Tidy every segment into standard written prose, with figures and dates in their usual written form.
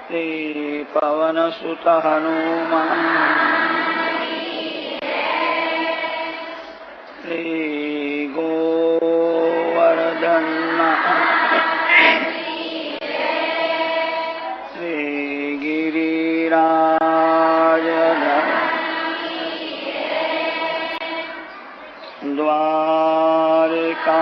श्री पवनसुत हनुमान श्री गोवर्धन श्री गिरिराज द्वारिका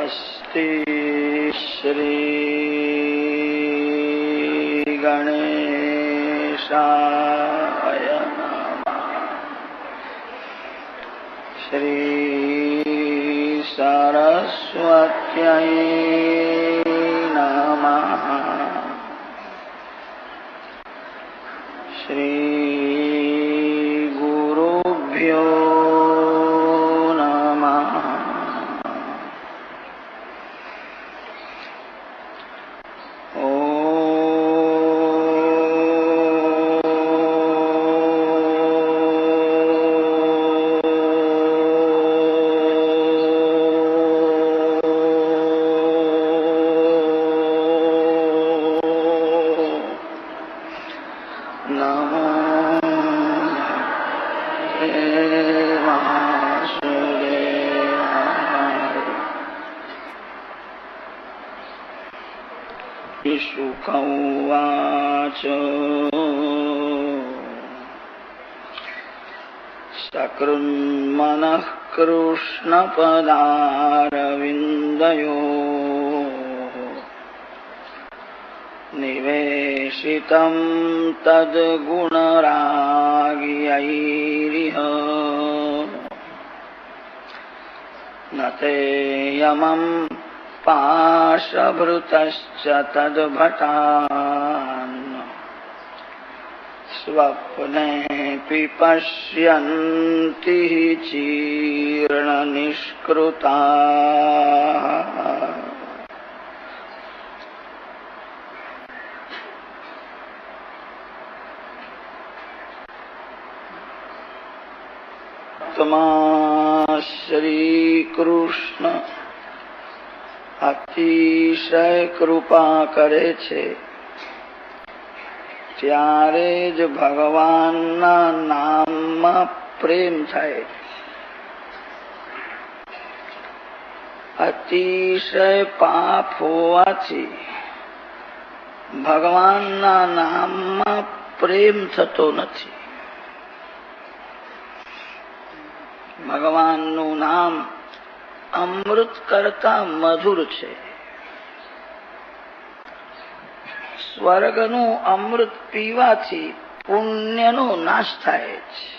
स्वस्ति श्री गणेशाय नमः। श्री सरस्वत्यै नमः। श्री गुरुभ्यो शुकौवाच सकृन्मनः कृष्णपदारविन्दयोः निवेशितं तद्गुणरागियैरिह न ते यमम् पाशभृतश्च तद्भटान् स्वप्नेऽपि पश्यन्ति जीर्णनिष्कृताः। आत्मा श्रीकृष्ण અતિશય કૃપા કરે છે ત્યારે જ ભગવાનના નામમાં પ્રેમ થાય. અતિશય પાપ હોવાથી ભગવાનના નામમાં પ્રેમ થતો નથી. ભગવાનનું નામ અમૃત કરતા મધુર છે. સ્વર્ગનું અમૃત પીવાથી પુણ્યનો નાશ થાય છે.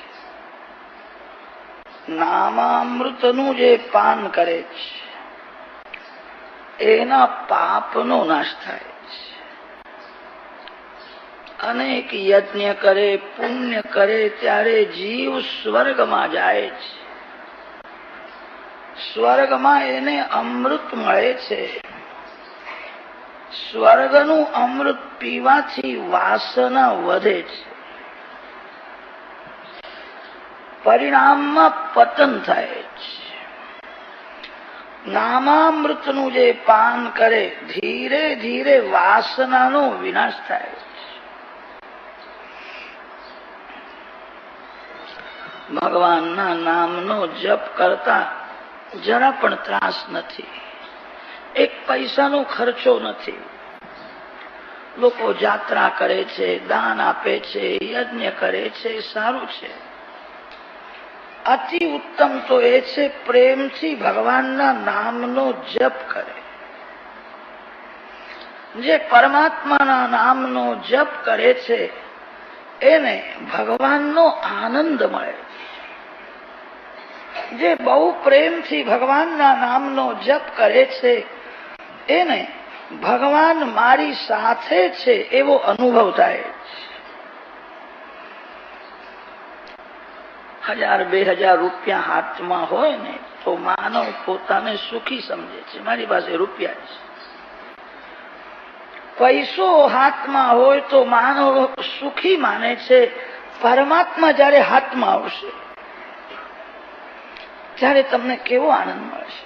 નામામૃતનું જે પાન કરે છે એના પાપનો નાશ થાય છે. અનેક યજ્ઞ કરે, પુણ્ય કરે ત્યારે જીવ સ્વર્ગમાં જાય છે. સ્વર્ગમાં એને અમૃત મળે છે. સ્વર્ગનું અમૃત પીવાથી વાસના વધે છે. પરિણામમાં પતન થાય છે. નામામૃતનું જે પાન કરે ધીરે ધીરે વાસનાનો વિનાશ થાય છે. ભગવાનના નામનો જપ કરતા જરા પણ ત્રાસ નથી. એક પૈસાનો ખર્ચો નથી. લોકો જાત્રા કરે છે, દાન આપે છે, યજ્ઞ કરે છે, સારું છે. અતિ ઉત્તમ તો એ છે પ્રેમથી ભગવાનના નામનો જપ કરે. જે પરમાત્માના નામનો જપ કરે છે એને ભગવાનનો આનંદ મળે. જે બહુ પ્રેમથી ભગવાનના નામનો જપ કરે છે એને ભગવાન મારી સાથે છે એવો અનુભવ થાય છે. 1000-2000 રૂપિયા હાથમાં હોય ને તો માનવ પોતાને સુખી સમજે છે. મારી પાસે રૂપિયા છે. પૈસો હાથમાં હોય તો માનવ સુખી માને છે. પરમાત્મા જયારે હાથમાં આવશે ત્યારે તમને કેવો આનંદ મળશે.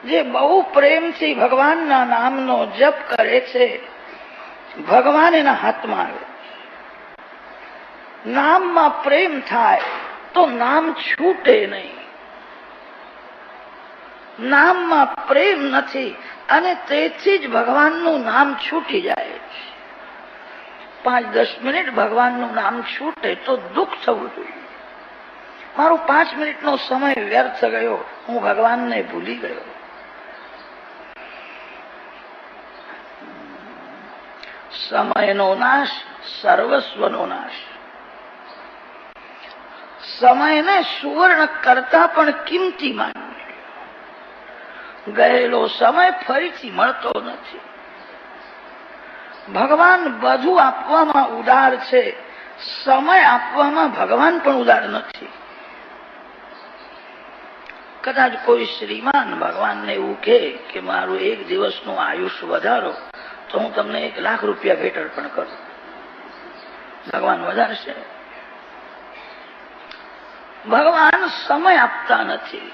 જે બહુ પ્રેમથી ભગવાનના નામનો જપ કરે છે ભગવાન એના હાથમાં આવે. નામમાં પ્રેમ થાય તો નામ છૂટે નહીં. નામમાં પ્રેમ નથી અને તેથી જ ભગવાનનું નામ છૂટી જાય છે. 5-10 મિનિટ ભગવાનનું નામ છૂટે તો દુઃખ થવું જોઈએ. મારો 5 મિનિટનો સમય વ્યર્થ ગયો, હું ભગવાનને ભૂલી ગયો. સમયનો નાશ સર્વસ્વનો નાશ. સમયને સુવર્ણ કરતા પણ કિંમતી માનવું. ગયેલો સમય ફરીથી મળતો નથી. ભગવાન બધું આપવામાં ઉદાર છે, સમય આપવામાં ભગવાન પણ ઉદાર નથી. કદાચ કોઈ શ્રીમાન ભગવાનને એવું કે મારું એક દિવસનું આયુષ્ય વધારો તો હું તમને 1 લાખ રૂપિયા ભેટ અર્પણ કરું. ભગવાન વધારશે? ભગવાન સમય આપતા નથી.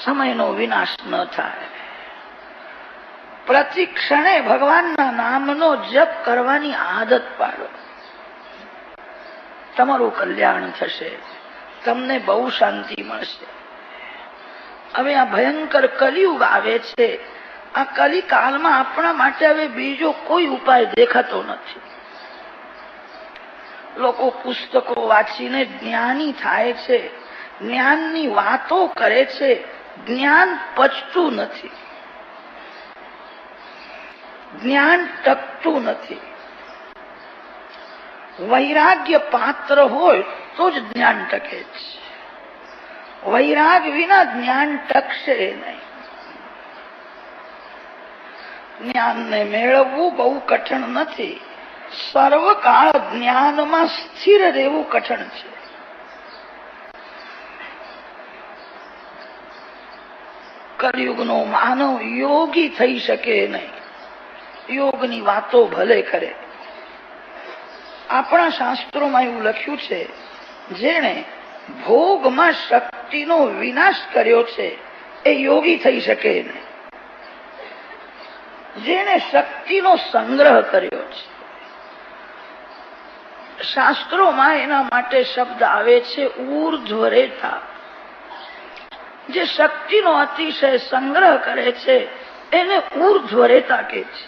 સમયનો વિનાશ ન થાય. પ્રતિ ક્ષણે ભગવાનના નામનો જપ કરવાની આદત પાડો. તમારું કલ્યાણ થશે, તમને બહુ શાંતિ મળશે. હવે આ ભયંકર કલિયુગ આવે છે. આ કલિકાલમાં આપણા માટે હવે બીજો કોઈ ઉપાય દેખાતો નથી. લોકો પુસ્તકો વાંચીને જ્ઞાની થાય છે, જ્ઞાનની વાતો કરે છે, જ્ઞાન પચતું નથી, જ્ઞાન ટકતું નથી. વૈરાગ્ય પાત્ર હોય તો જ જ્ઞાન ટકે છે. વૈરાગ વિના જ્ઞાન ટકશે નહીં. જ્ઞાનને મેળવવું બહુ કઠણ નથી. સર્વકાળ જ્ઞાનમાં સ્થિર રહેવું કઠણ છે. કલિયુગનો માનવ યોગી થઈ શકે નહીં. યોગની વાતો ભલે કરે. આપણા શાસ્ત્રોમાં એવું લખ્યું છે, જેણે ભોગમાં શક્તિનો વિનાશ કર્યો છે એ યોગી થઈ શકે નહીં. જેણે શક્તિનો સંગ્રહ કર્યો છે, શાસ્ત્રોમાં એના માટે શબ્દ આવે છે ઉર્ધ્વરેતા. જે શક્તિનો અતિશય સંગ્રહ કરે છે એને ઉર્ધ્વરેતા કહે છે.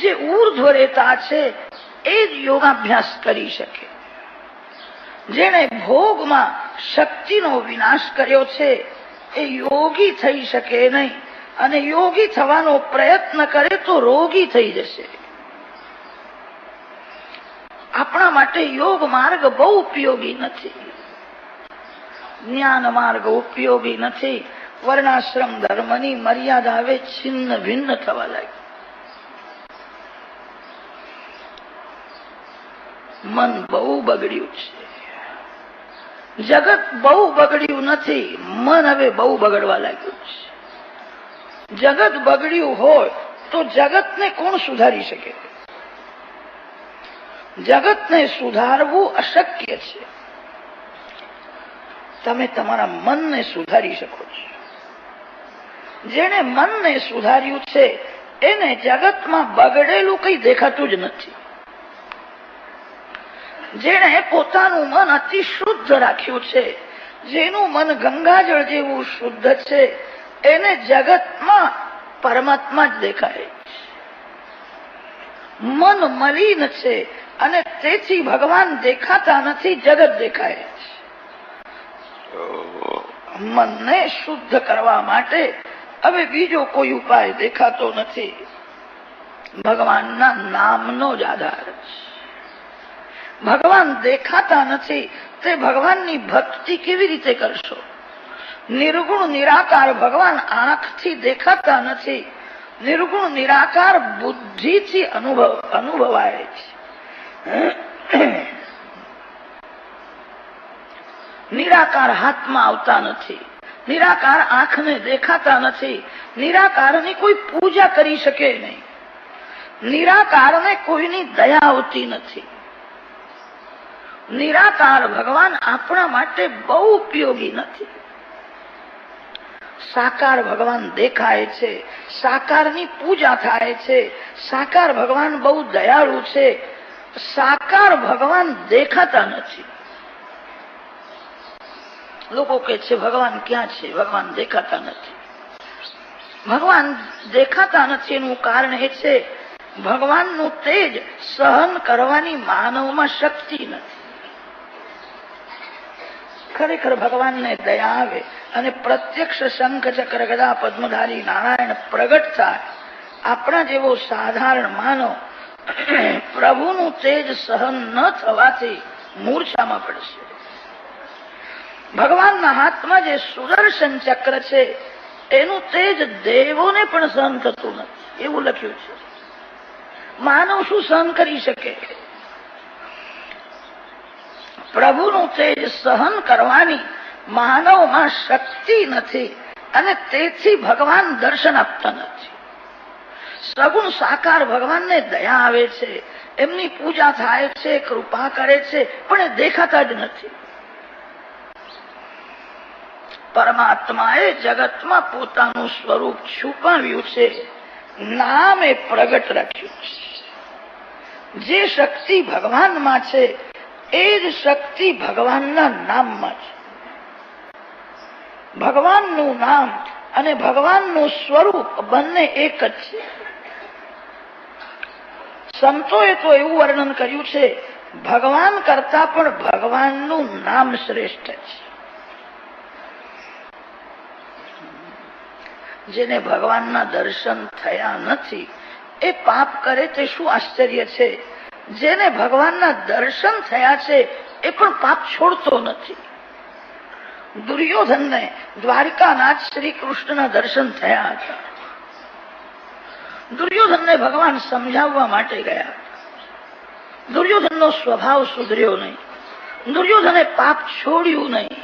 જે ઉર્ધ્વરેતા છે એ જ યોગાભ્યાસ કરી શકે. જેણે ભોગમાં શક્તિનો વિનાશ કર્યો છે એ યોગી થઈ શકે નહીં, અને યોગી થવાનો પ્રયત્ન કરે તો રોગી થઈ જશે. આપણા માટે યોગ માર્ગ બહુ ઉપયોગી નથી. જ્ઞાન માર્ગ ઉપયોગી નથી. વર્ણાશ્રમ ધર્મની મર્યાદા હવે છિન્ન ભિન્ન થવા લાગી. મન બહુ બગડ્યું છે. જગત બહુ બગડ્યું નથી, મન હવે બહુ બગડવા લાગ્યું છે. જગત બગડ્યું હોય તો જગતને કોણ સુધારી શકે? જગતને સુધારવું અશક્ય છે. તમે તમારા મનને સુધારી શકો છો. જેને મનને સુધાર્યું છે એને જગતમાં બગડેલું કઈ દેખાતું જ નથી. જેણે પોતાનું મન અતિ શુદ્ધ રાખ્યું છે, જેનું મન ગંગાજળ જેવું શુદ્ધ છે, એને જગતમાં પરમાત્મા જ દેખાય. મન મલિન છે અને તેથી ભગવાન દેખાતા નથી, જગત દેખાય છે. મનને શુદ્ધ કરવા માટે હવે બીજો કોઈ ઉપાય દેખાતો નથી. ભગવાનના નામનો જ આધાર છે. ભગવાન દેખાતા નથી તે ભગવાનની ભક્તિ કેવી રીતે કરશો? નિર્ગુણ નિરાકાર ભગવાન આંખથી દેખાતા નથી. નિર્ગુણ નિરાકાર બુદ્ધિથી અનુભવાય છે. નિરાકાર હાથમાં આવતા નથી. નિરાકાર આંખને દેખાતા નથી. નિરાકારની કોઈ પૂજા કરી શકે નહીં. નિરાકારને કોઈની દયા આવતી નથી. નિરાકાર ભગવાન આપણા માટે બહુ ઉપયોગી નથી. સાકાર ભગવાન દેખાય છે, સાકારની પૂજા થાય છે. સાકાર ભગવાન બહુ દયાળુ છે. સાકાર ભગવાન દેખાતા નથી. લોકો કહે છે ભગવાન ક્યાં છે? ભગવાન દેખાતા નથી. ભગવાન દેખાતા નથી એનું કારણ એ છે ભગવાનનું તેજ સહન કરવાની માનવમાં શક્તિ નથી. ખરેખર ભગવાનને દયા આવે અને પ્રત્યક્ષ શંખ ચક્ર ગદા પદ્મધારી નારાયણ પ્રગટ થાય. આપણા જેવો સાધારણ માનવ પ્રભુનું તેજ સહન ન થવાથી મૂર્છામાં પડશે. ભગવાનના હાથમાં જે સુદર્શન ચક્ર છે એનું તેજ દેવોને પણ સહન થતું નથી એવું લખ્યું છે. માનવ શું સહન કરી શકે? પ્રભુનું તેજ સહન કરવાની માનવમાં શક્તિ નથી અને તેથી ભગવાન દર્શન આપતા નથી. સગુણ સાકાર ભગવાનને દયા આવે છે, એમની પૂજા થાય છે, કૃપા કરે છે, પણ એ દેખાતા જ નથી. પરમાત્માએ જગતમાં પોતાનું સ્વરૂપ છુપાવ્યું છે, નામ એ પ્રગટ રાખ્યું છે. જે શક્તિ ભગવાનમાં છે એ જ શક્તિ ભગવાનના નામમાં છે. ભગવાનનું નામ અને ભગવાનનું સ્વરૂપ બંને એક જ છે. સંતોએ તો એવું વર્ણન કર્યું છે, ભગવાન કરતા પણ ભગવાનનું નામ શ્રેષ્ઠ છે. જેને ભગવાનના દર્શન થયા નથી એ પાપ કરે તે શું આશ્ચર્ય છે. જેને ભગવાનના દર્શન થયા છે એ પણ પાપ છોડતો નથી. દુર્યોધનને દ્વારિકાનાથ શ્રી કૃષ્ણના દર્શન થયા હતા. દુર્યોધનને ભગવાન સમજાવવા માટે ગયા હતા. દુર્યોધનનો સ્વભાવ સુધર્યો નહીં. દુર્યોધને પાપ છોડ્યું નહીં.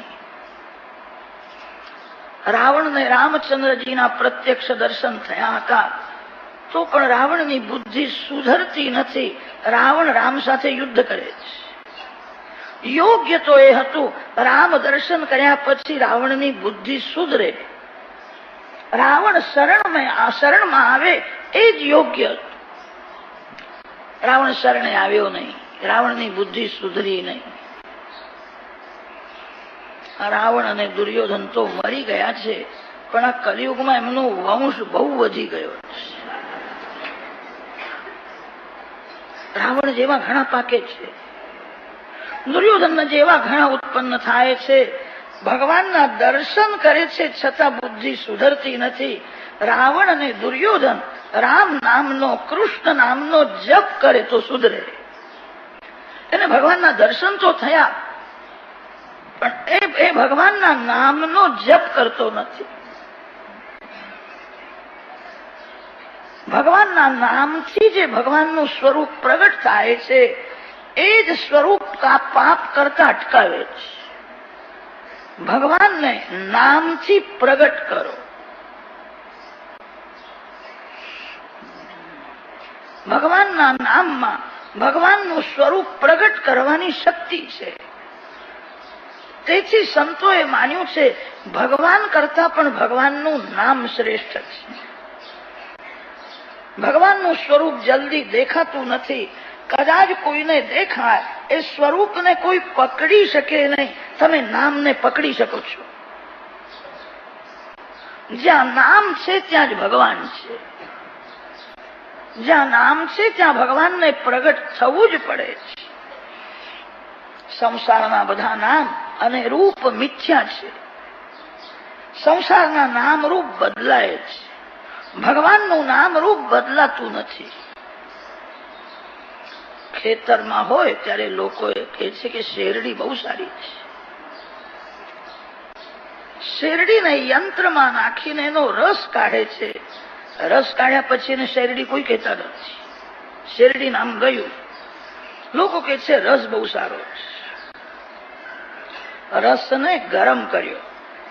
રાવણને રામચંદ્રજીના પ્રત્યક્ષ દર્શન થયા હતા તો પણ રાવણની બુદ્ધિ સુધરતી નથી. રાવણ રામ સાથે યુદ્ધ કરે છે. યોગ્ય તો એ હતું રામ દર્શન કર્યા પછી રાવણની બુદ્ધિ સુધરે. રાવણ શરણમાં આવે એ જ યોગ્ય હતું. રાવણ શરણે આવ્યો નહીં. રાવણની બુદ્ધિ સુધરી નહીં. રાવણ અને દુર્યોધન તો મરી ગયા છે પણ આ કલિયુગમાં એમનો વંશ બહુ વધી ગયો છે. રાવણ જેવા ઘણા પાકે છે, દુર્યોધન જેવા ઘણા ઉત્પન્ન થાય છે. ભગવાનના દર્શન કરે છે છતાં બુદ્ધિ સુધરતી નથી. રાવણ અને દુર્યોધન રામ નામનો કૃષ્ણ નામનો જપ કરે તો સુધરે. એને ભગવાનના દર્શન તો થયા પણ એ ભગવાનના નામનો જપ કરતો નથી. ભગવાનના નામથી જે ભગવાનનું સ્વરૂપ પ્રગટ થાય છે એ જ સ્વરૂપ પાપ કરતા અટકાવે છે. ભગવાનને નામથી પ્રગટ કરો. ભગવાનના નામમાં ભગવાનનું સ્વરૂપ પ્રગટ કરવાની શક્તિ છે. તેથી સંતોએ માન્યું છે ભગવાન કરતા પણ ભગવાનનું નામ શ્રેષ્ઠ છે. ભગવાનનું સ્વરૂપ જલ્દી દેખાતું નથી. કદાચ કોઈને દેખાય એ સ્વરૂપને કોઈ પકડી શકે નહીં. તમે નામને પકડી શકો છો. જ્યાં નામ છે ત્યાં જ ભગવાન છે. જ્યાં નામ છે ત્યાં ભગવાનને પ્રગટ થવું જ પડે છે. સંસારના બધા નામ અને રૂપ મિથ્યા છે. સંસારના નામ રૂપ બદલાય છે. ભગવાનનું નામ રૂપ બદલાતું નથી. ખેતરમાં હોય ત્યારે લોકો કહે છે કે શેરડી બહુ સારી છે. શેરડીને યંત્રમાં નાખીને એનો રસ કાઢે છે. રસ કાઢ્યા પછી એને શેરડી કોઈ કહેતા નથી. શેરડી નામ ગયું. લોકો કહે છે રસ બહુ સારો છે. રસને ગરમ કર્યો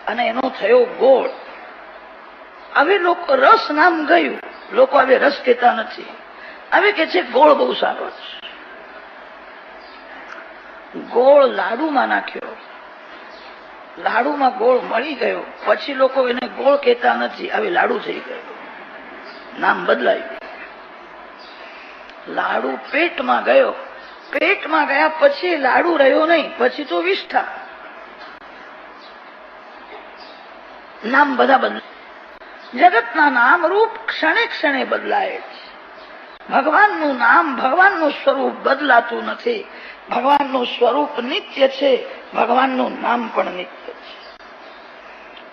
અને એનો થયો ગોળ. હવે લોકો રસ નામ ગયું. લોકો હવે રસ કહેતા નથી. હવે કે છે ગોળ બહુ સારો છે. ગોળ લાડુમાં નાખ્યો. લાડુમાં ગોળ મળી ગયો પછી લોકો એને ગોળ કહેતા નથી. હવે લાડુ થઈ ગયો. નામ બદલાયું. લાડુ પેટમાં ગયો. પેટમાં ગયા પછી લાડુ રહ્યો નહીં. પછી તો વિષ્ઠા. નામ બધા બદલાય. જગતના નામ રૂપ ક્ષણે ક્ષણે બદલાય છે. ભગવાનનું નામ ભગવાનનું સ્વરૂપ બદલાતું નથી. ભગવાનનું સ્વરૂપ નિત્ય છે. ભગવાનનું નામ પણ નિત્ય છે.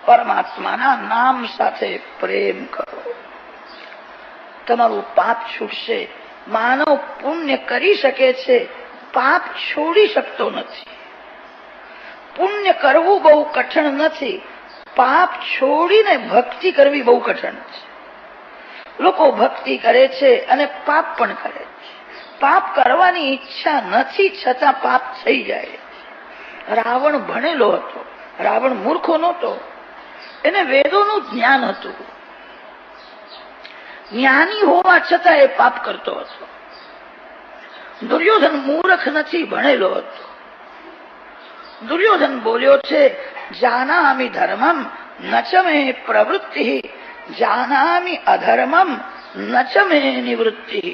પરમાત્માના નામ સાથે પ્રેમ કરો. તમારું પાપ છૂટશે. માનવ પુણ્ય કરી શકે છે, પાપ છોડી શકતો નથી. પુણ્ય કરવું બહુ કઠણ નથી, પાપ છોડીને ભક્તિ કરવી બહુ કઠણ છે. લોકો ભક્તિ કરે છે અને પાપ પણ કરે છે. પાપ કરવાની ઈચ્છા નથી, છતાં પાપ થઈ જાય. રાવણ ભણેલો હતો, રાવણ મૂર્ખો નહોતો, એને વેદોનું જ્ઞાન હતું. જ્ઞાની હોવા છતાં એ પાપ કરતો હતો. દુર્યોધન મૂર્ખ નથી, ભણેલો હતો. દુર્યોધન બોલ્યો છે, જાનામિ ધર્મમ ન ચ મે પ્રવૃત્તિ, જાનામિ અધર્મમ ન ચ મે નિવૃત્તિ.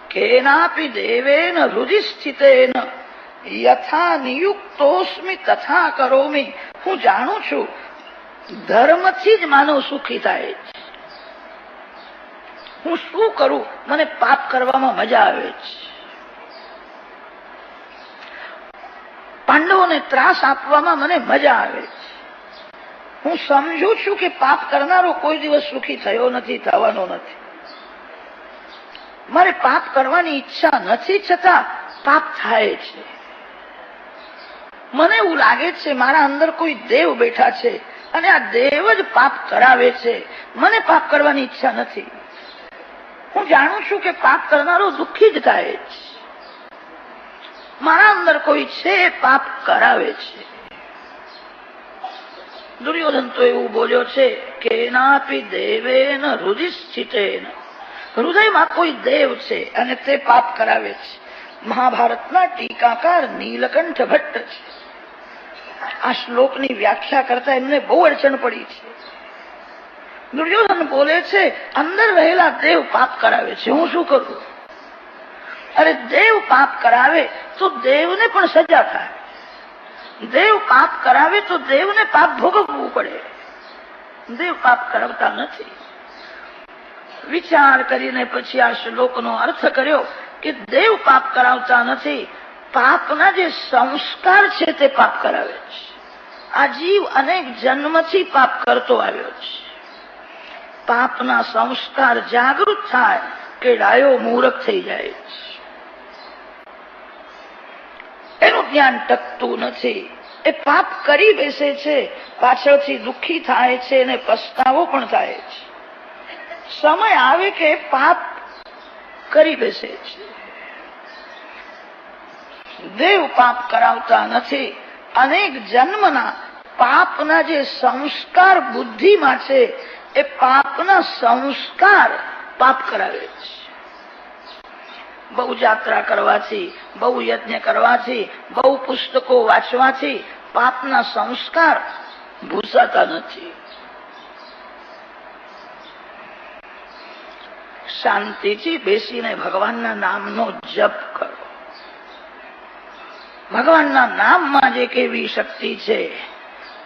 કેનાપી દેવેન હૃદિ સ્થિતેન યથા નિયુક્તોસ્મિ તથા કરોમિ. હું જાણું છું, ધર્મથી જ માનવ સુખી થાય છે. હું શું કરું? મને પાપ કરવામાં મજા આવે છે. પાંડવોને ત્રાસ આપવામાં મને મજા આવે છે. હું સમજુ છું કે પાપ કરનારો કોઈ દિવસ સુખી થયો નથી, થવાનો નથી. મારે પાપ કરવાની ઈચ્છા નથી, છતાં પાપ થાય છે. મને એવું લાગે છે મારા અંદર કોઈ દેવ બેઠા છે અને આ દેવ જ પાપ કરાવે છે. મને પાપ કરવાની ઈચ્છા નથી. હું જાણું છું કે પાપ કરનારો દુઃખી જ થાય છે. મારા અંદર કોઈ છે, પાપ કરાવે છે. દુર્યોધન તો એવું બોલ્યો છે કે એનાપી દેવેન હૃદિ સ્થિતેન. હૃદયમાં કોઈ દેવ છે અને તે પાપ કરાવે છે. મહાભારતના ટીકાકાર નીલકંઠ ભટ્ટ છે. આ શ્લોકની વ્યાખ્યા કરતા એમને બહુ અડચણ પડી છે. દુર્યોધન બોલે છે, અંદર રહેલા દેવ પાપ કરાવે છે, હું શું કરું? અરે દેવ પાપ કરાવે તો દેવને પણ સજા થાય. દેવ પાપ કરાવે તો દેવને પાપ ભોગવવું પડે. દેવ પાપ કરાવતા નથી. વિચાર કરીને પછી આ શ્લોકનો અર્થ કર્યો કે દેવ પાપ કરાવતા નથી, પાપના જે સંસ્કાર છે તે પાપ કરાવે છે. આ જીવ અનેક જન્મથી પાપ કરતો આવ્યો છે. પાપના સંસ્કાર જાગૃત થાય કે ડાયો મૂરખ થઈ જાય છે. એનું ધ્યાન ટકતું નથી. એ પાપ કરી બેસે છે, પાછળથી દુઃખી થાય છે અને પસ્તાવો પણ થાય છે. સમય આવે કે પાપ કરી બેસે છે. દેવ પાપ કરાવતા નથી. અનેક જન્મના પાપના જે સંસ્કાર બુદ્ધિમાં છે એ પાપના સંસ્કાર પાપ કરાવે છે. બહુ યાત્રા કરવાથી, બહુ યજ્ઞ કરવાથી, બહુ પુસ્તકો વાંચવાથી પાપના સંસ્કાર ભૂસાતા નથી. શાંતિથી બેસીને ભગવાનના નામનો જપ કરો. ભગવાનના નામમાં જે કેવી શક્તિ છે,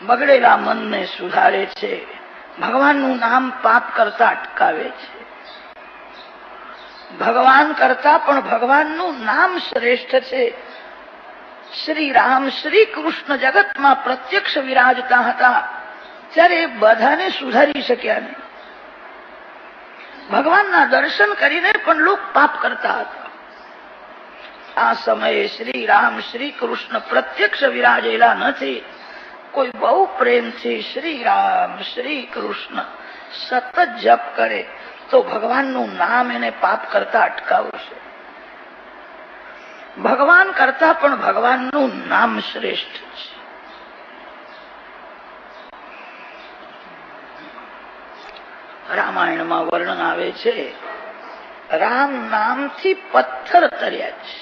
બગડેલા મનને સુધારે છે. ભગવાનનું નામ પાપ કરતા અટકાવે છે. ભગવાન કરતા પણ ભગવાનનું નામ શ્રેષ્ઠ છે. શ્રી રામ, શ્રી કૃષ્ણ જગતમાં પ્રત્યક્ષ વિરાજતા હતા ત્યારે બધાને સુધારી શક્યા નહીં. ભગવાનના દર્શન કરીને પણ લોકો પાપ કરતા હતા. આ સમયે શ્રી રામ, શ્રી કૃષ્ણ પ્રત્યક્ષ વિરાજેલા નથી. કોઈ બહુ પ્રેમથી શ્રી રામ, શ્રી કૃષ્ણ સતત જપ કરે તો ભગવાનનું નામ એને પાપ કરતા અટકાવશે. ભગવાન કરતા પણ ભગવાનનું નામ શ્રેષ્ઠ છે. રામાયણમાં વર્ણન આવે છે, રામ નામથી પથ્થર તર્યા છે.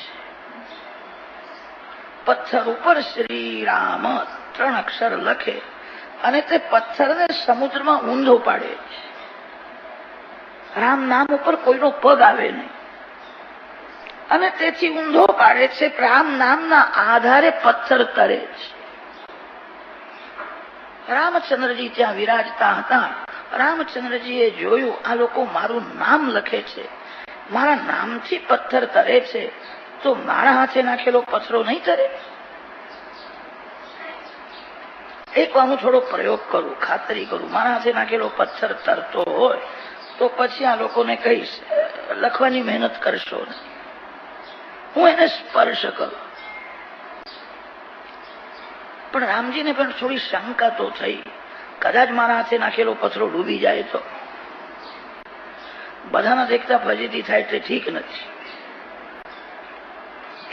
પથ્થર ઉપર શ્રી રામ 3 અક્ષર લખે અને તે પથ્થરને સમુદ્રમાં ઊંધો પાડે છે. રામ નામ ઉપર કોઈનો પગ આવે નહીં અને તેથી ઊંધો પાડે છે. રામ નામના આધારે પથ્થર તરે છે. રામચંદ્રજી ત્યાં વિરાજતા હતા. રામચંદ્રજીએ જોયું, આ લોકો મારું નામ લખે છે, મારા નામથી પથ્થર તરે છે, તો મારા હાથે નાખેલો પથ્થરો નહીં તરે? એક વાર હું થોડો પ્રયોગ કરું, ખાતરી કરું. મારા હાથે નાખેલો પથ્થર તરતો હોય તો પછી આ લોકોને કહીશ લખવાની મહેનત કરશો ને, હું એને સ્પર્શ કરું. પણ રામજીને પણ થોડી શંકા તો થઈ, કદાચ મારા હાથે નાખેલો પથરો ડૂબી જાય તો. બધાના દેખતા ફજીતી થાય તે ઠીક નથી.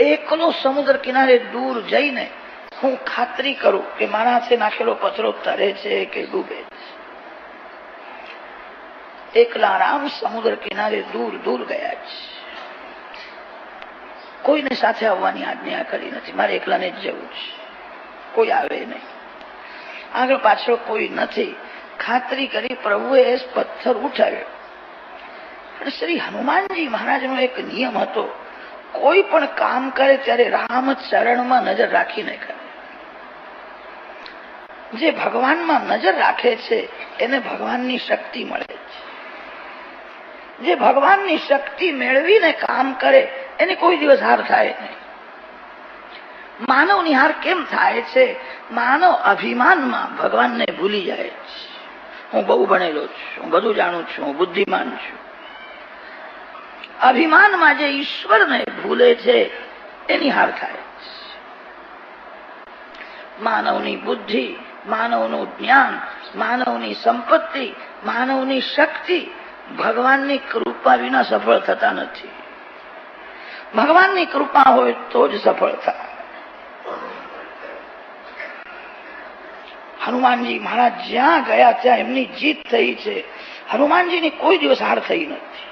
એકલો સમુદ્ર કિનારે દૂર જઈને હું ખાતરી કરું કે મારા હાથે નાખેલો પથરો તરે છે કે ડૂબે છે. એકલા રામ સમુદ્ર કિનારે દૂર દૂર ગયા છે. કોઈને સાથે આવવાની આજ્ઞા કરી નથી. મારે એકલાને જ જવું છે, કોઈ આવે નહીં, આગળ પાછળ કોઈ નથી. ખાતરી કરી પ્રભુએ પથ્થર ઉઠાવ્યો. શ્રી હનુમાનજી મહારાજનો એક નિયમ હતો, કોઈ પણ કામ કરે ત્યારે રામ ચરણમાં નજર રાખીને કરે. જે ભગવાનમાં નજર રાખે છે એને ભગવાનની શક્તિ મળે છે. જે ભગવાનની શક્તિ મેળવીને કામ કરે એની કોઈ દિવસ હાર થાય નહીં. માનવની હાર કેમ થાય છે? માનવ અભિમાનમાં ભગવાનને ભૂલી જાય છે. હું બહુ ભણેલો છું, હું બધું જાણું છું, હું બુદ્ધિમાન છું. અભિમાનમાં જે ઈશ્વરને ભૂલે છે એની હાર થાય છે. માનવની બુદ્ધિ, માનવનું જ્ઞાન, માનવની સંપત્તિ, માનવની શક્તિ ભગવાનની કૃપા વિના સફળ થતા નથી. ભગવાનની કૃપા હોય તો જ સફળ થાય. હનુમાનજી મહારાજ જ્યાં ગયા ત્યાં એમની જીત થઈ છે. હનુમાનજીની કોઈ દિવસ હાર થઈ નથી.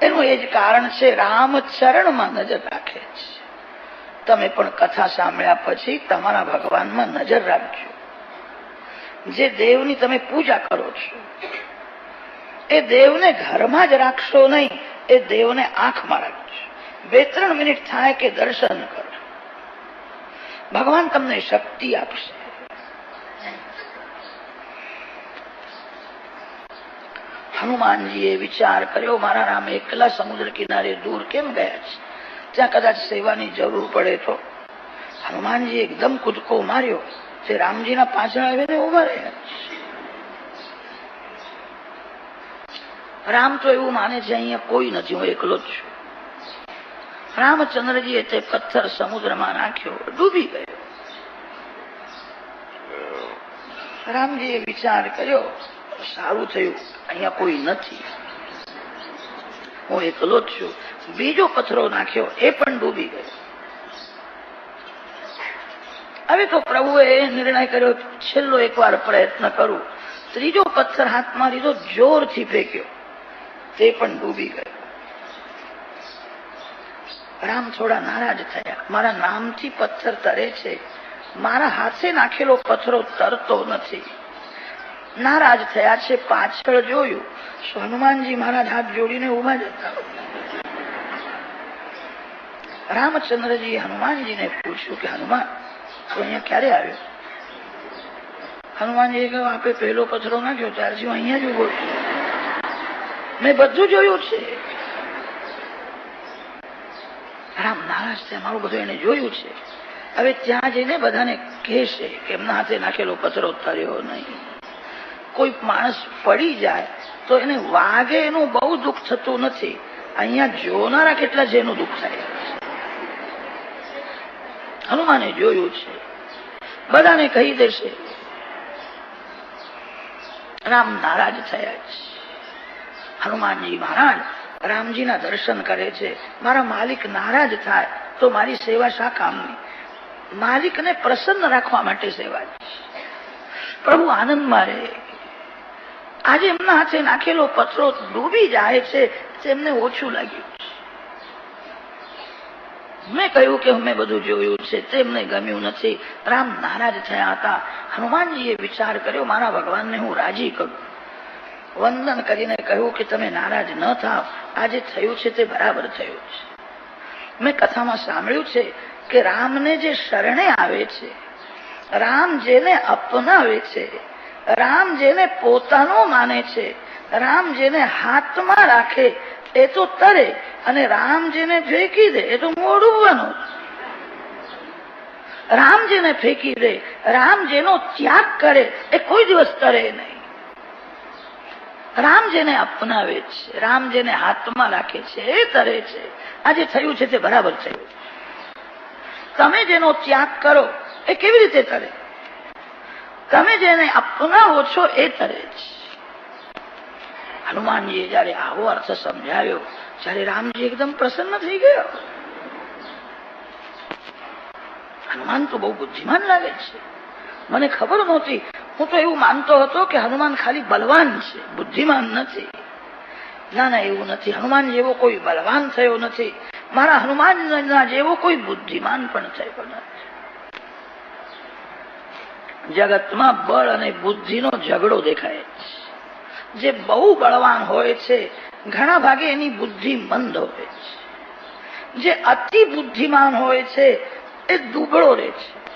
એનું એ જ કારણ છે, રામ ચરણમાં નજર રાખે છે. તમે પણ કથા સાંભળ્યા પછી તમારા ભગવાનમાં નજર રાખજો. જે દેવની તમે પૂજા કરો છો એ દેવને ઘરમાં જ રાખશો નહીં, એ દેવને આંખમાં રાખજો. 2-3 મિનિટ થાય કે દર્શન કરો, ભગવાન તમને શક્તિ આપશે. હનુમાનજીએ વિચાર કર્યો, મારા રામ એકલા સમુદ્ર કિનારે દૂર કેમ ગયા છે? ત્યાં કદાચ સેવાની જરૂર પડે તો. હનુમાનજી એકદમ કૂદકો માર્યો, તે રામજીના પાછળ આવીને ઉભા રહ્યા. રામ તો એવું માને છે અહીંયા કોઈ નથી, હું એકલો જ છું. રામચંદ્રજીએ તે પથ્થર સમુદ્રમાં નાખ્યો, ડૂબી ગયો. રામજીએ વિચાર કર્યો, સારું થયું અહીંયા કોઈ નથી, હું એકલો જ છું. બીજો પથ્થરો નાખ્યો, એ પણ ડૂબી ગયો. હવે તો પ્રભુએ નિર્ણય કર્યો, છેલ્લો એકવાર પ્રયત્ન કરું. ત્રીજો પથ્થર હાથમાં લીધો, જોરથી ફેંક્યો, તે પણ ડૂબી ગયો. રામ થોડા નારાજ થયા, મારા નામથી પથ્થર તરે છે, મારા હાથે નાખેલો પથ્થરો તરતો નથી. નારાજ થયા છે. પાછળ જોયું, હનુમાનજી મહારાજ હાથ જોડીને ઉભા જતા. રામચંદ્રજી હનુમાનજીને પૂછ્યું કે હનુમાન, તો અહીંયા ક્યારે આવ્યો? હનુમાનજીએ કહ્યું, આપે પહેલો પથ્થરો નાખ્યો ત્યારથી હું અહીંયા જ ઉભો છું, મેં બધું જોયું છે. રામ નારાજ છે, મારું બધું એને જોયું છે. હવે ત્યાં જઈને બધાને કહેશે કે એમના હાથે નાખેલો પથ્થરો તર્યો નહીં. કોઈ માણસ પડી જાય તો એને વાગે એનું બહુ દુઃખ થતું નથી, અહીંયા જોનારા કેટલા છે એનું દુઃખ થાય. હનુમાને જોયું છે, બધાને કહી દેશે. રામ નારાજ થયા છે. હનુમાનજી મહારાજ રામજીના દર્શન કરે છે. મારા માલિક નારાજ થાય તો મારી સેવા શા કામની? માલિકને પ્રસન્ન રાખવા માટે સેવા છે. પ્રભુ આનંદમાં રહે. આજે એમના હાથે નાખેલો પથ્થરો ડૂબી જાય છે, તેમને ઓછું લાગ્યું છે. મેં કહ્યું કે મેં બધું જોયું છે, તેમને ગમ્યું નથી. રામ નારાજ થયા હતા. હનુમાનજીએ વિચાર કર્યો, મારા ભગવાનને હું રાજી કરું. વંદન કરીને કહ્યું કે તમે નારાજ ન થાવ, આજે થયું છે તે બરાબર થયું છે. મેં કથામાં સાંભળ્યું છે કે રામને જે શરણે આવે છે, રામ જેને અપનાવે છે, રામ જેને પોતાનો માને છે, રામ જેને હાથમાં રાખે એ તો તરે, અને રામ જેને ફેંકી દે એ તો મોડું. રામ જેને ફેંકી દે, રામ જેનો ત્યાગ કરે એ કોઈ દિવસ તરે નહીં. રામ જેને અપનાવે છે, રામ જેને હાથમાં રાખે છે એ તરે છે. આ જે થયું છે તે બરાબર થયું. તમે જેનો ત્યાગ કરો એ કેવી રીતે તરે? તમે જેને અપનાવો છો એ તરે છે. હનુમાનજીએ જયારે આવો અર્થ સમજાવ્યો, ત્યારે રામજી એકદમ પ્રસન્ન થઈ ગયો. હનુમાન તો બહુ બુદ્ધિમાન લાગે છે. મને ખબર નહોતી. હું તો એવું માનતો હતો કે હનુમાન ખાલી બલવાન છે, બુદ્ધિમાન નથી. ના ના, એવું નથી. હનુમાન જેવો કોઈ બલવાન થયો નથી. મારા હનુમાનના જેવો કોઈ બુદ્ધિમાન પણ થયો નથી. જગતમાં બળ અને બુદ્ધિનો ઝઘડો દેખાય છે. જે બહુ બળવાન હોય છે ઘણા ભાગે એની બુદ્ધિ મંદ હોય છે. જે અતિ બુદ્ધિમાન હોય છે એ દુબળો રહે છે.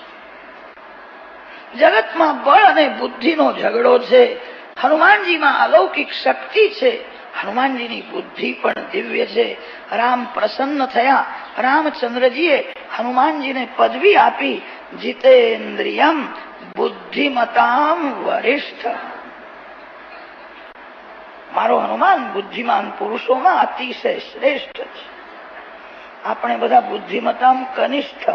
જગતમાં બળ અને બુદ્ધિનો ઝઘડો છે. હનુમાનજીમાં અલૌકિક શક્તિ છે. હનુમાનજીની બુદ્ધિ પણ દિવ્ય છે. રામ પ્રસન્ન થયા. રામચંદ્રજીએ હનુમાનજીને પદવી આપી, જીતેન્દ્રિયમ બુદ્ધિમતામ વરિષ્ઠ. મારો હનુમાન બુદ્ધિમાન પુરુષોમાં અતિશય શ્રેષ્ઠ છે. આપણે બધા બુદ્ધિમતામ કનિષ્ઠ.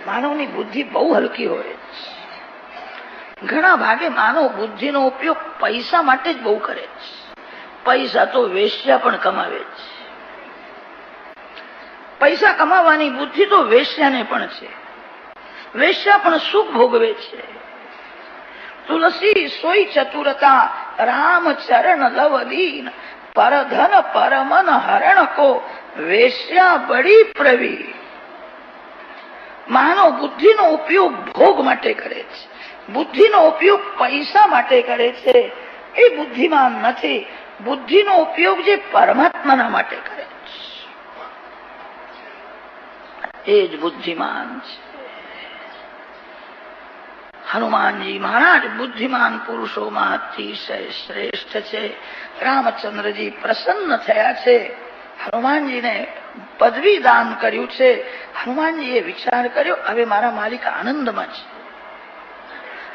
માનવની બુદ્ધિ બહુ હલકી હોય છે. ઘણા ભાગે માનવ બુદ્ધિનો ઉપયોગ પૈસા માટે જ બહુ કરે છે. પૈસા તો વેશ્યા પણ કમાવે છે. પૈસા કમાવાની બુદ્ધિ તો વેશ્યાને પણ છે. વેશ્યા પણ સુખ ભોગવે છે. તુલસી સોઈ ચતુરતા રામ ચરણ લવ દીન, પરધન પરમન હરણ કો વેશ્યા બડી પ્રવીણ. માનવ બુદ્ધિનો ઉપયોગ ભોગ માટે કરે છે. બુદ્ધિનો ઉપયોગ પૈસા માટે કરે છે એ બુદ્ધિમાન નથી. બુદ્ધિનો ઉપયોગ જે પરમાત્માના માટે કરે છે એ જ બુદ્ધિમાન છે. હનુમાનજી મહારાજ બુદ્ધિમાન પુરુષોમાં અતિશય શ્રેષ્ઠ છે. રામચંદ્રજી પ્રસન્ન થયા છે. હનુમાનજીને પદવી દાન કર્યું છે. હનુમાનજીએ વિચાર કર્યો, હવે મારા માલિક આનંદમાં છે.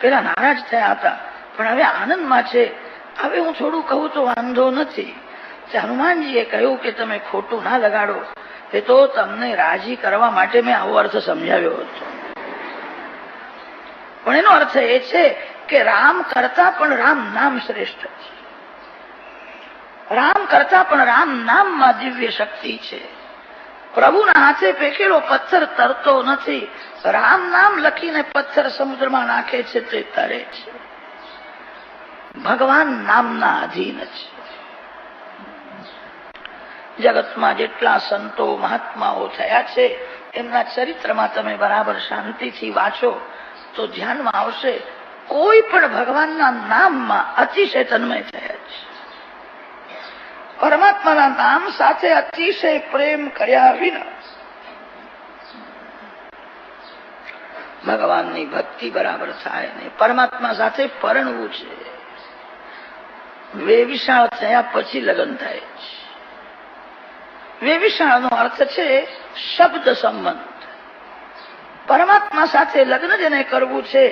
પેલા નારાજ થયા હતા, પણ હવે આનંદમાં છે. હવે હું થોડું કહું તો વાંધો નથી. હનુમાનજીએ કહ્યું કે તમે ખોટું ના લગાડો, એ તો તમને રાજી કરવા માટે મેં આવો અર્થ સમજાવ્યો હતો. પણ એનો અર્થ એ છે કે રામ કરતા પણ રામ નામ શ્રેષ્ઠ છે. રામ કરતા પણ રામ નામમાં દિવ્ય શક્તિ છે. પ્રભુના હાથે ફેંકેલો પથ્થર તરતો નથી. રામ નામ લખીને પથ્થર સમુદ્રમાં નાખે છે તે તરે છે. ભગવાન નામના અધીન છે. જગતમાં જેટલા સંતો મહાત્માઓ થયા છે એમના ચરિત્રમાં તમે બરાબર શાંતિથી વાંચો તો ધ્યાનમાં આવશે, કોઈ પણ ભગવાનના નામમાં અતિશય તન્મય થયા છે. પરમાત્માના નામ સાથે અતિશય પ્રેમ કર્યા વિના ભગવાનની ભક્તિ બરાબર થાય નહીં. પરમાત્મા સાથે પરણવું છે. વેવિશાળ થયા પછી લગ્ન થાય છે. વેવિશાળનો અર્થ છે શબ્દ સંબંધ. પરમાત્મા સાથે લગ્ન જેને કરવું છે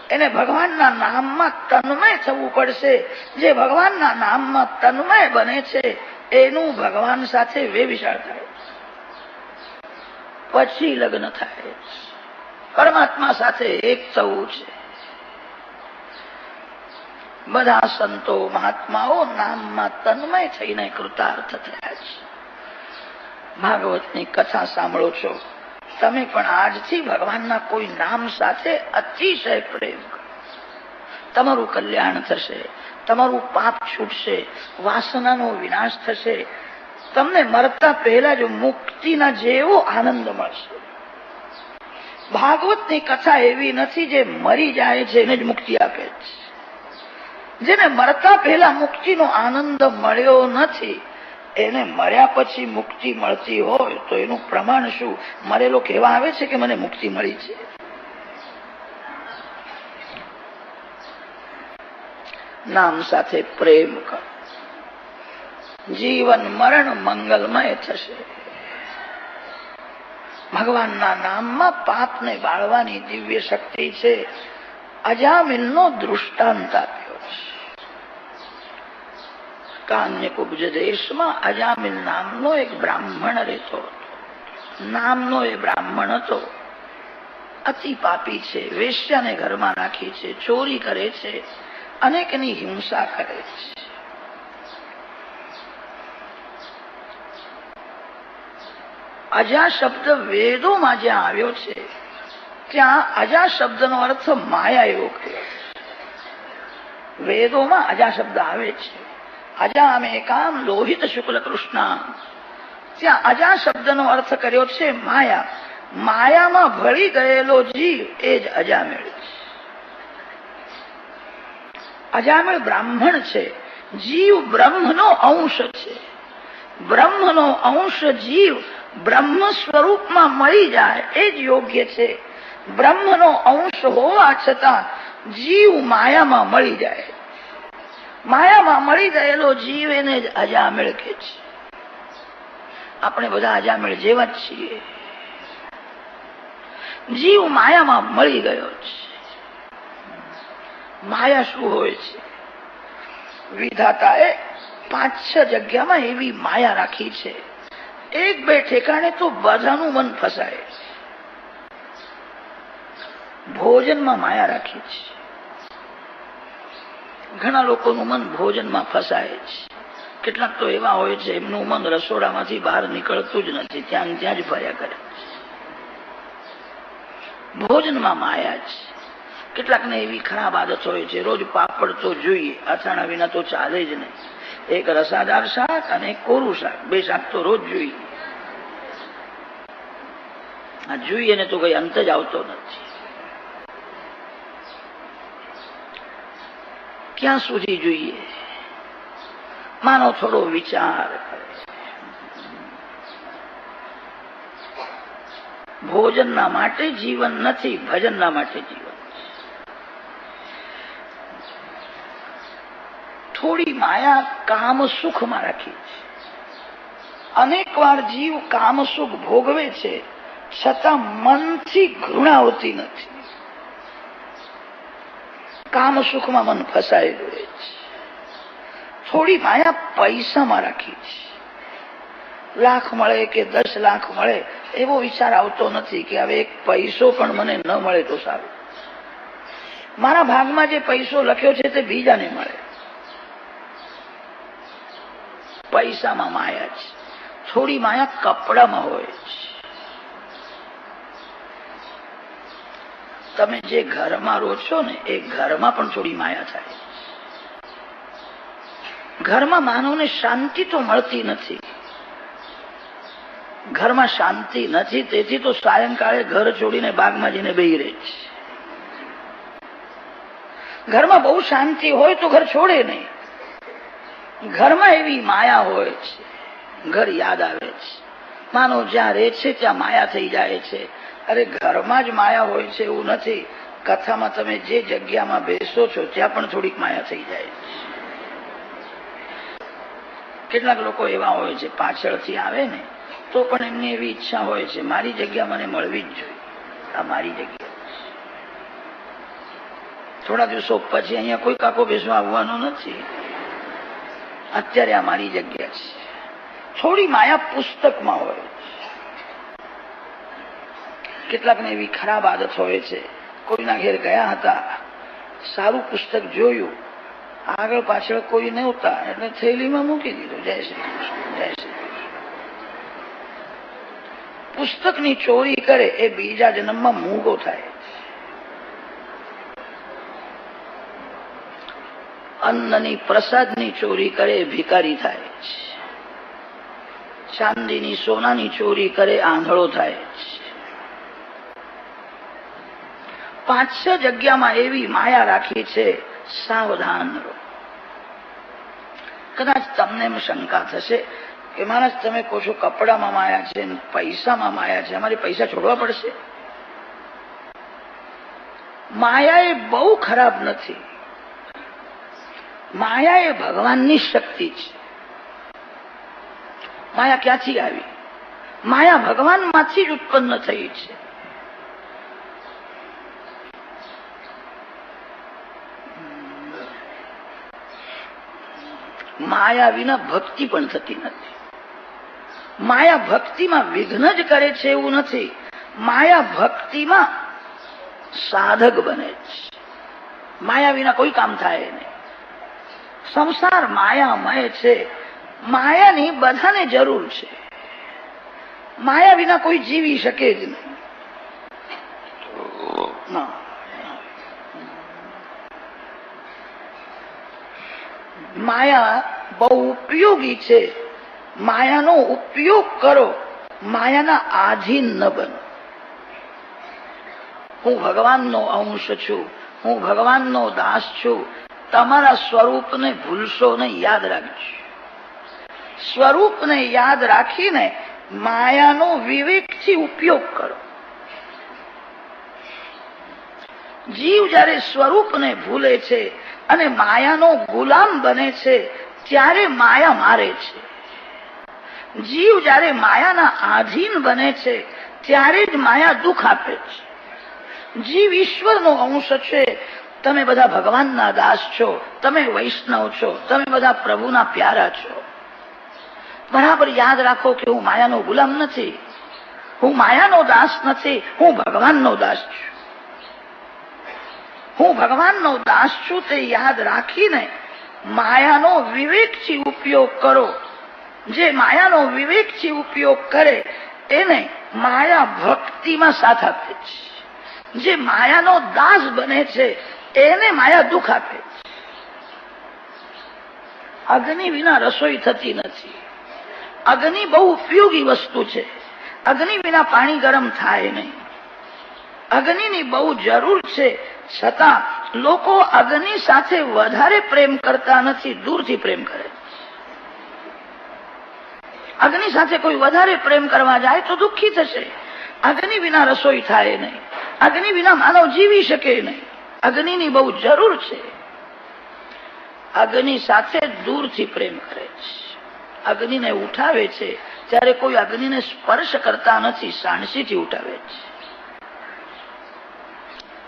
એને ભગવાનના નામમાં તન્મય થવું પડશે. જે ભગવાનના નામમાં તન્મય બને છે એનું ભગવાન સાથે વેવિશાળ થાય, પછી લગ્ન થાય. પરમાત્મા સાથે એક થવું છે. બધા સંતો મહાત્માઓ નામમાં તન્મય થઈને કૃતાર્થ થયા છે. ભાગવતની કથા સાંભળો છો તમે પણ આજથી ભગવાનના કોઈ નામ સાથે અતિશય પ્રેમ કરો. તમારું કલ્યાણ થશે, તમારું પાપ છૂટશે, વાસનાનો વિનાશ થશે. તમને મરતા પહેલા જ મુક્તિના જેવો આનંદ મળશે. ભાગવતની કથા એવી નથી જે મરી જાય છે એને જ મુક્તિ આપે છે. જેને મરતા પહેલા મુક્તિનો આનંદ મળ્યો નથી એને મર્યા પછી મુક્તિ મળતી હોય તો એનું પ્રમાણ શું? મરેલો કહેવા આવે છે કે મને મુક્તિ મળી છે. નામ સાથે પ્રેમ કરો. જીવન મરણ મંગલમય થશે. ભગવાનના નામમાં પાપને બાળવાની દિવ્ય શક્તિ છે. અજામિલનો દૃષ્ટાંત આપ્યો છે. કાન્યકુબ્જ દેશમાં અજામિલ નામનો એક બ્રાહ્મણ રહેતો હતો. નામનો એ બ્રાહ્મણ હતો. અતિ પાપી છે, વેશ્યાને ઘરમાં રાખી છે, ચોરી કરે છે, અનેકની હિંસા કરે છે. અજા શબ્દ વેદોમાં જ્યાં આવ્યો છે ત્યાં અજા શબ્દનો અર્થ માયા એવો કર્યો છે. વેદોમાં અજા શબ્દ આવે છે. અજા મે કામ લોહિત શુક્લ કૃષ્ણ, ત્યાં અજા શબ્દનો અર્થ કર્યો છે માયા. માયામાં ભળી ગયેલો જીવ એ જ અજામેળ છે. અજામેળ બ્રાહ્મણ છે. જીવ બ્રહ્મનો અંશ છે. બ્રહ્મનો અંશ જીવ બ્રહ્મ સ્વરૂપમાં મળી જાય એ જ યોગ્ય છે. બ્રહ્મનો અંશ હોવા છતાં જીવ માયામાં મળી જાય. માયામાં મળી ગયેલો જીવ એને જ અજામેળ કહે છે. આપણે બધા અજામેળ જેવા જ છીએ. જીવ માયામાં મળી ગયો છે. માયા શું હોય છે? વિધાતાએ 5-6 જગ્યામાં એવી માયા રાખી છે. 1-2 ઠેકાણે તો બધાનું મન ફસાય છે. ભોજનમાં માયા રાખી છે. ઘણા લોકોનું મન ભોજનમાં ફસાય છે. કેટલાક તો એવા હોય છે એમનું મન રસોડામાંથી બહાર નીકળતું જ નથી, ત્યાં જ ફર્યા કરે. ભોજનમાં માયા છે. કેટલાકને એવી ખરાબ આદત હોય છે, રોજ પાપડ તો જોઈએ, અથાણા વિના તો ચાલે જ નહીં. એક રસાદાર શાક અને એક કોરું શાક, 2 શાક તો રોજ જોઈએ. આ જોઈએ ને તો કઈ અંત જ આવતો નથી. ક્યાં સુધી જોઈએ? માનો થોડો વિચાર કરે. ભોજનના માટે જીવન નથી, ભજનના માટે જીવન. થોડી માયા કામ સુખમાં રાખી છે. અનેક વાર જીવ કામ સુખ ભોગવે છે છતાં મનથી ઘૃણા હોતી નથી. કામ સુખમાં મન ફસાયેલું રહે છે. થોડી માયા પૈસામાં રાખી છે. લાખ મળે કે 10 લાખ મળે એવો વિચાર આવતો નથી કે હવે 1 પૈસો પણ મને ન મળે તો સારું. મારા ભાગમાં જે પૈસો લખ્યો છે તે બીજાને મળે. પૈસામાં માયા છે. થોડી માયા કપડામાં હોય છે. તમે જે ઘરમાં રહો છો ને એ ઘરમાં પણ થોડી માયા થાય. ઘરમાં માનવને શાંતિ તો મળતી નથી. ઘરમાં શાંતિ નથી, તેથી તો સાયંકાળે ઘર છોડીને બાગમાં જઈને બેહી રહે છે. ઘરમાં બહુ શાંતિ હોય તો ઘર છોડે નહીં. ઘરમાં એવી માયા હોય છે, ઘર યાદ આવે છે. માનો જ્યાં રહે છે ત્યાં માયા થઈ જાય છે. અરે ઘરમાં જ માયા હોય છે એવું નથી. કથામાં તમે જે જગ્યામાં બેસો છો ત્યાં પણ થોડીક માયા થઈ જાય છે. કેટલાક લોકો એવા હોય છે પાછળથી આવે ને તો પણ એમની એવી ઈચ્છા હોય છે મારી જગ્યા મને મળવી જ જોઈએ, આ મારી જગ્યા. થોડા દિવસો પછી અહીંયા કોઈ કાકો બેસવા આવવાનો નથી, અત્યારે આ મારી જગ્યા છે. થોડી માયા પુસ્તકમાં હોય. કેટલાકને એવી ખરાબ આદત હોય છે, કોઈના ઘેર ગયા હતા, સારું પુસ્તક જોયું, આગળ પાછળ કોઈ નહોતા એટલે થેલીમાં મૂકી દીધું. જય શ્રી કૃષ્ણ, જય શ્રી કૃષ્ણ. પુસ્તકની ચોરી કરે એ બીજા જન્મમાં મૂગો થાય. અન્નની પ્રસાદની ચોરી કરે એ ભિખારી થાય છે. ચાંદીની સોનાની ચોરી કરે આંધળો થાય છે. 5-6 જગ્યામાં એવી માયા રાખી છે, સાવધાન રહો. કદાચ તમને એમ શંકા થશે કે માણસ તમે કહો છો કપડામાં માયા છે, પૈસામાં માયા છે, અમારે પૈસા છોડવા પડશે? માયા એ બહુ ખરાબ નથી. માયા એ ભગવાનની શક્તિ છે. માયા ક્યાંથી આવી? માયા ભગવાનમાંથી જ ઉત્પન્ન થઈ છે. માયા વિના ભક્તિ પણ થતી નથી. માયા ભક્તિમાં વિઘ્ન જ કરે છે એવું નથી, માયા ભક્તિમાં સાધક બને છે. માયા વિના કોઈ કામ થાય નહીં. સંસાર માયામય છે, માયાની બધાને જરૂર છે. માયા વિના કોઈ જીવી શકે જ નહીં. માયા બહુ ઉપયોગી છે. માયાનો ઉપયોગ કરો, માયાના આધીન ન બનો. હું ભગવાનનો અંશ છું, હું ભગવાનનો દાસ છું. તમારા સ્વરૂપને ભૂલશો નહીં, યાદ રાખજો. સ્વરૂપને યાદ રાખીને માયાનો વિવેકથી ઉપયોગ કરો. જીવ જયારે સ્વરૂપને ભૂલે છે અને માયાનો ગુલામ બને છે ત્યારે માયા મારે છે. જીવ જયારે માયાના આધીન બને છે ત્યારે જ માયા દુઃખ આપે છે. જીવ ઈશ્વરનો અંશ છે. તમે બધા ભગવાનના દાસ છો, તમે વૈષ્ણવ છો, તમે બધા પ્રભુના પ્યારા છો. બરાબર યાદ રાખો કે હું માયાનો ગુલામ નથી, હું માયાનો દાસ નથી, હું ભગવાનનો દાસ છું. હું ભગવાનનો દાસ છું તે યાદ રાખીને માયાનો વિવેકથી ઉપયોગ કરો. જે માયાનો વિવેકથી ઉપયોગ કરે એને માયા ભક્તિમાં સાથ આપે છે. જે માયાનો દાસ બને છે એને માયા દુઃખ આપે છે. અગ્નિ વિના રસોઈ થતી નથી. અગ્નિ બહુ ઉપયોગી વસ્તુ છે. અગ્નિ વિના પાણી ગરમ થાય નહીં. અગ્નિની બહુ જરૂર છે, છતાં લોકો અગ્નિ સાથે વધારે પ્રેમ કરતા નથી, દૂરથી પ્રેમ કરે. અગ્નિ સાથે કોઈ વધારે પ્રેમ કરવા જાય તો દુઃખી થશે. અગ્નિ વિના રસોઈ થાય નહીં. અગ્નિ વિના માનવ જીવી શકે નહીં. અગ્નિની બહુ જરૂર છે. અગ્નિ સાથે દૂરથી પ્રેમ કરે છે. અગ્નિને ઉઠાવે છે ત્યારે કોઈ અગ્નિને સ્પર્શ કરતા નથી, સાણસીથી ઉઠાવે છે.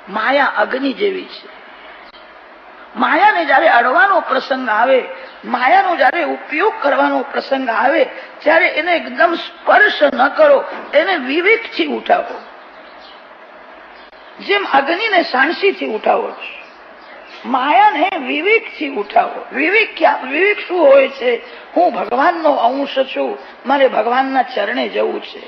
માયા અગ્નિ જેવી છે. માયાને જયારે અડવાનો પ્રસંગ આવે, માયાનો જયારે ઉપયોગ કરવાનો પ્રસંગ આવે ત્યારે એને એકદમ સ્પર્શ ન કરો, એને વિવેકથી ઉઠાવો. જેમ અગ્નિને સાણસીથી ઉઠાવો છો, માયાને વિવેકથી ઉઠાવો. વિવેક શું હોય છે? હું ભગવાનનો અંશ છું, મારે ભગવાનના ચરણે જવું છે.